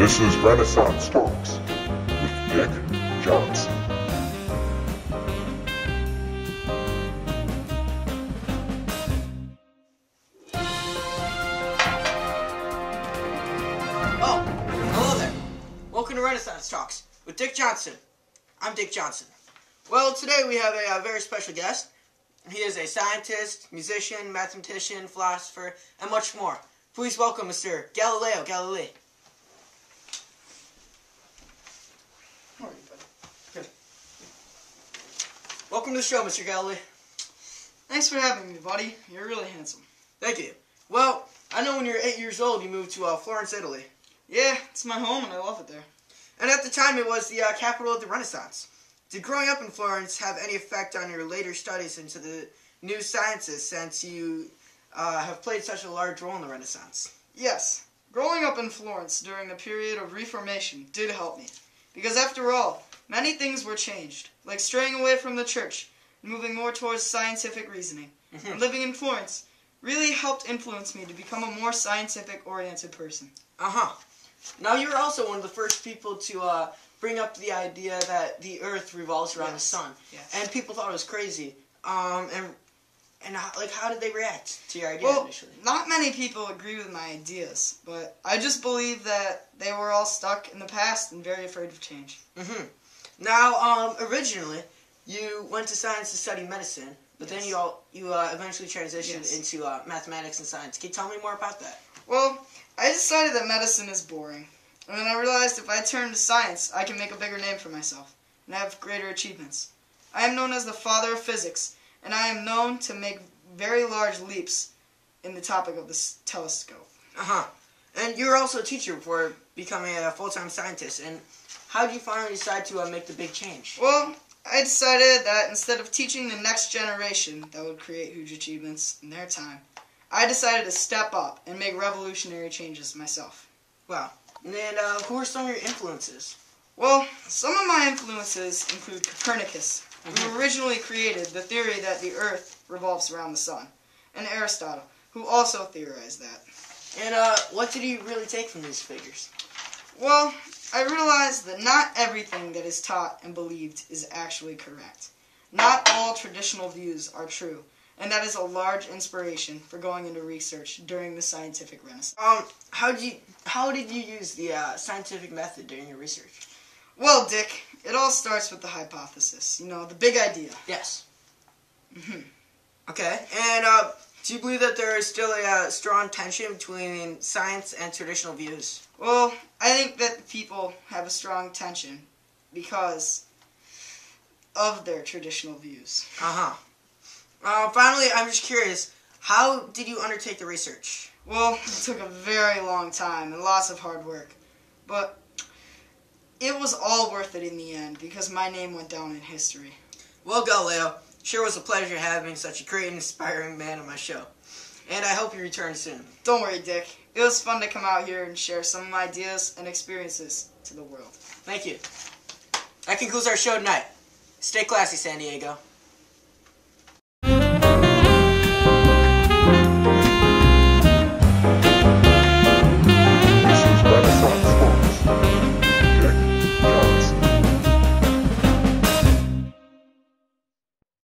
This is Renaissance Talks with Dick Johnson. Oh, hello there. Welcome to Renaissance Talks with Dick Johnson. I'm Dick Johnson. Well, today we have a very special guest. He is a scientist, musician, mathematician, philosopher, and much more. Please welcome Mr. Galileo Galilei. How are you, buddy? Good. Welcome to the show, Mr. Galilei. Thanks for having me, buddy. You're really handsome. Thank you. Well, I know when you were 8 years old, you moved to Florence, Italy. Yeah, it's my home and I love it there. And at the time, it was the capital of the Renaissance. Did growing up in Florence have any effect on your later studies into the new sciences, since you have played such a large role in the Renaissance? Yes. Growing up in Florence during the period of Reformation did help me. Because after all, many things were changed, like straying away from the church and moving more towards scientific reasoning. And living in Florence really helped influence me to become a more scientific-oriented person. Now, you were also one of the first people to bring up the idea that the Earth revolves around the sun. Yes. And people thought it was crazy. How did they react to your idea initially? Not many people agree with my ideas, but I just believe that they were all stuck in the past and very afraid of change. Now, originally, you went to science to study medicine, but then you eventually transitioned into mathematics and science. Can you tell me more about that? Well, I decided that medicine is boring, and then I realized if I turn to science, I can make a bigger name for myself and have greater achievements. I am known as the father of physics, and I am known to make very large leaps in the topic of this telescope. And you were also a teacher before becoming a full-time scientist. And how did you finally decide to make the big change? Well, I decided that instead of teaching the next generation that would create huge achievements in their time, I decided to step up and make revolutionary changes myself. Wow. And who are some of your influences? Well, some of my influences include Copernicus, who originally created the theory that the Earth revolves around the sun, and Aristotle, who also theorized that. And what did you really take from these figures? Well, I realized that not everything that is taught and believed is actually correct. Not all traditional views are true, and that is a large inspiration for going into research during the scientific renaissance. How did you use the scientific method during your research? Well, Dick, it all starts with the hypothesis. You know, the big idea. Yes. Okay. And do you believe that there is still a strong tension between science and traditional views? Well, I think that people have a strong tension because of their traditional views. Finally, I'm just curious, how did you undertake the research? Well, it took a very long time and lots of hard work, but it was all worth it in the end because my name went down in history. Well, Galileo, sure was a pleasure having such a great and inspiring man on my show. And I hope you return soon. Don't worry, Dick. It was fun to come out here and share some of my ideas and experiences to the world. Thank you. That concludes our show tonight. Stay classy, San Diego.